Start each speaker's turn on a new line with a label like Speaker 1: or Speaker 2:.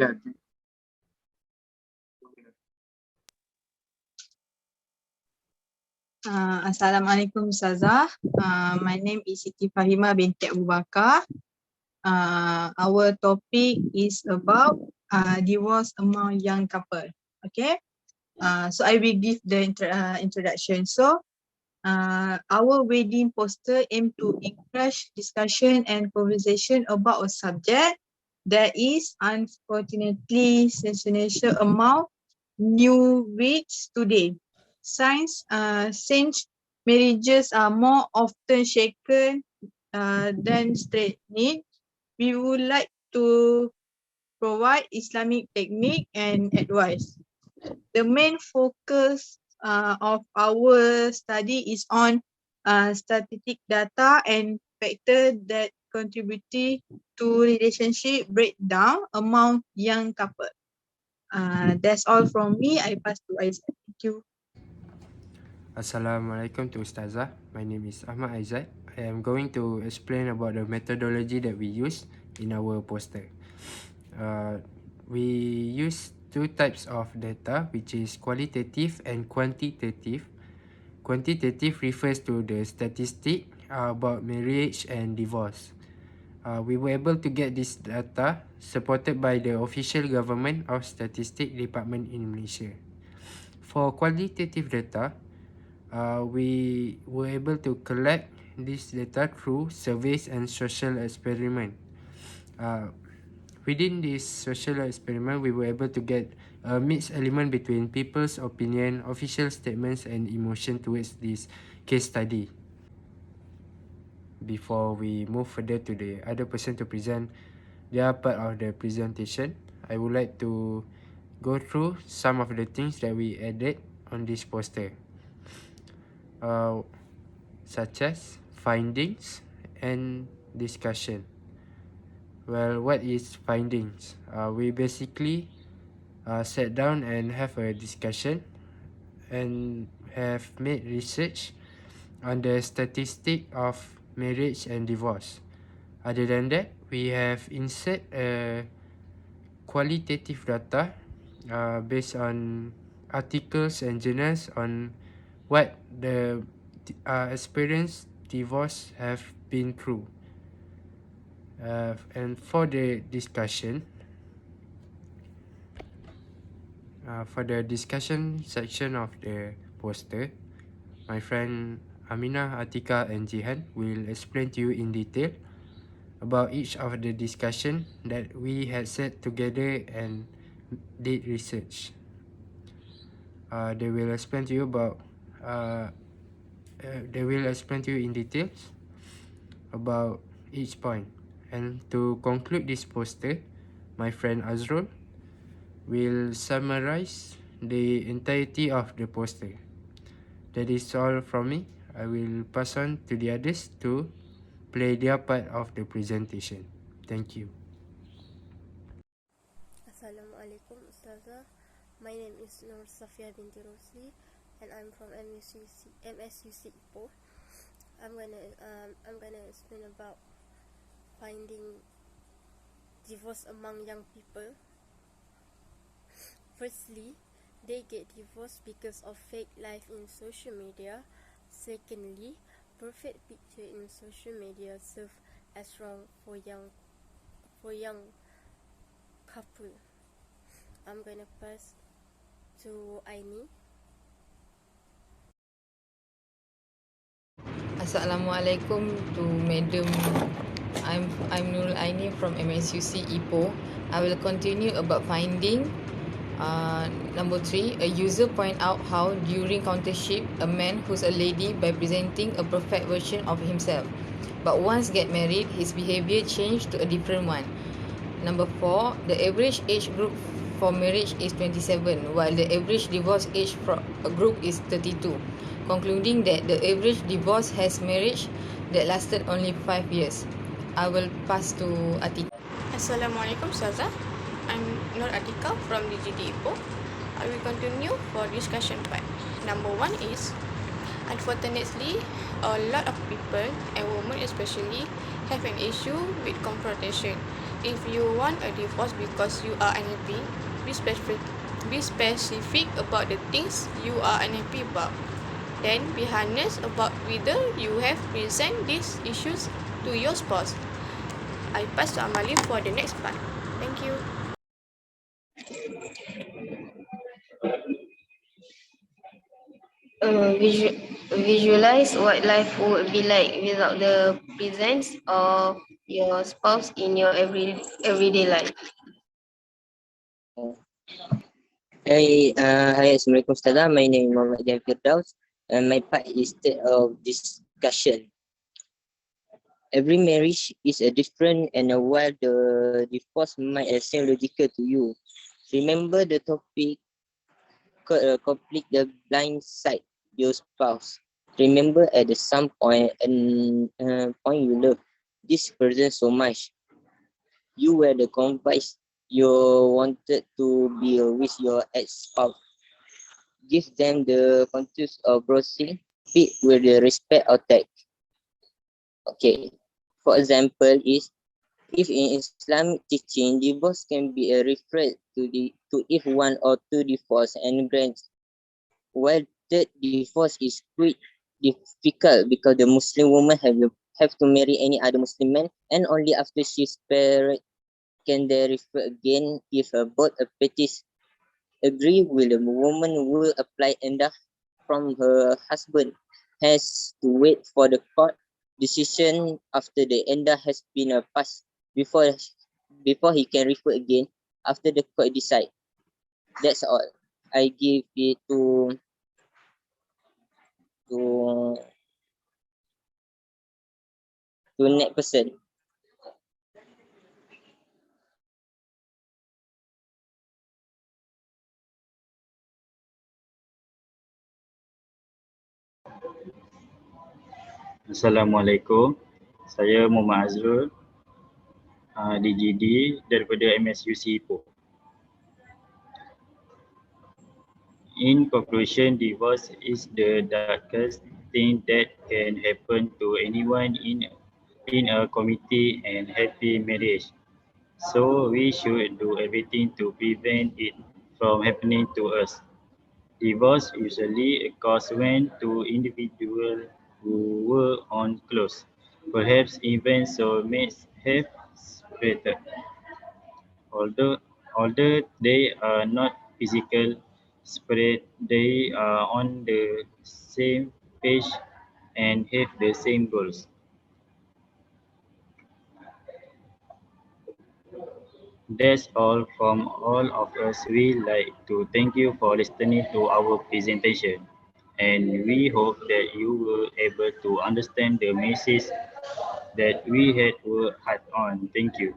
Speaker 1: Yeah.
Speaker 2: Assalamualaikum Ustazah. My name is Siti Fahima binti Abu Bakar. Our topic is about divorce among young couple. Okay. So I will give the introduction. So our wedding poster aim to encourage discussion and conversation about a subject that is unfortunately sensational among new weeks today. Since marriages are more often shaken than straightened, we would like to provide Islamic technique and advice. The main focus of our study is on statistic data and factors that contribute to relationship breakdown among young couple. That's all from me. I pass to Isaac. Thank you.
Speaker 3: Assalamualaikum to Ustazah. My name is Ahmad Aizat. I am going to explain about the methodology that we use in our poster. We use two types of data, which is qualitative and quantitative. Quantitative refers to the statistic about marriage and divorce. We were able to get this data supported by the official government of Statistic Department in Malaysia. For qualitative data, we were able to collect this data through surveys and social experiment. Within this social experiment, we were able to get a mixed element between people's opinion, official statements, and emotion towards this case study. Before we move further to the other person to present their part of the presentation, I would like to go through some of the things that we added on this poster. Such as findings and discussion. Well, what is findings? We basically sat down and have a discussion and have made research on the statistic of marriage and divorce. Other than that, we have insert qualitative data based on articles and journals on what the experienced divorce have been through. And for the discussion, for the discussion section of the poster, my friend Aminah, Atika and Jihan will explain to you in detail about each of the discussion that we had set together and did research. They will explain to you about they will explain to you in details about each point. And to conclude this poster, my friend Azrul will summarize the entirety of the poster. That is all from me. I will pass on to the others to play their part of the presentation. Thank you.
Speaker 4: Assalamualaikum Ustazah. My name is Nur Safia binti Rosli and I'm from MSUC Ipoh. I'm gonna explain about finding divorce among young people. Firstly, they get divorced because of fake life in social media. Secondly, perfect picture in social media serve as wrong for young couple. I'm gonna pass to Aini.
Speaker 5: Assalamualaikum to Madam. I'm Nurul Aini from MSUC Ipoh. I will continue about finding. Number 3, a user point out how during courtship, a man who's a lady by presenting a perfect version of himself, but once get married, his behavior changed to a different one. Number 4, the average age group for marriage is 27, while the average divorce age for a group is 32, concluding that the average divorce has marriage that lasted only 5 years. I will pass to Atika.
Speaker 6: Assalamualaikum Ustazah. I'm Nur Atika from DGD Ipoh. I will continue for discussion part. Number 1 is, unfortunately, a lot of people, and women especially, have an issue with confrontation. If you want a divorce because you are unhappy, be specific about the things you are unhappy about. Then be honest about whether you have present these issues to your spouse. I pass to Amali for the next part. Thank you.
Speaker 1: Visualize what life would be like without the presence of your spouse in your everyday life.
Speaker 7: Hi, Assalamualaikum Ustazah. My name is Muhammad Dian Firdaus, and my part is state of discussion. Every marriage is a different, and while the divorce might seem logical to you, remember the topic complete the blind side your spouse. Remember at the some point and point you love this person so much. You were the convinced you wanted to be with your ex-spouse. Give them the contours of browsing fit with the respect or tag. Okay. For example, is if in Islamic teaching, divorce can be a referred to if one or two divorce and grants, while third divorce is quite difficult because the Muslim woman have to marry any other Muslim man, and only after she's married can they refer again if both parties agree will the woman will apply enda from her husband has to wait for the court decision after the enda has been passed before he can refer again after the court decide. That's all. I give it to next person.
Speaker 8: Assalamualaikum. Saya Muhammad Azrul, DGD daripada MSUC Ipoh. In conclusion, divorce is the darkest thing that can happen to anyone in a committee and happy marriage. So we should do everything to prevent it from happening to us. Divorce usually occurs when two individuals who were on close, perhaps even soulmates, have separated. Although they are not physical separate, they are on the same page and have the same goals. That's all from all of us. We like to thank you for listening to our presentation, and we hope that you were able to understand the message that we had worked hard on. Thank you.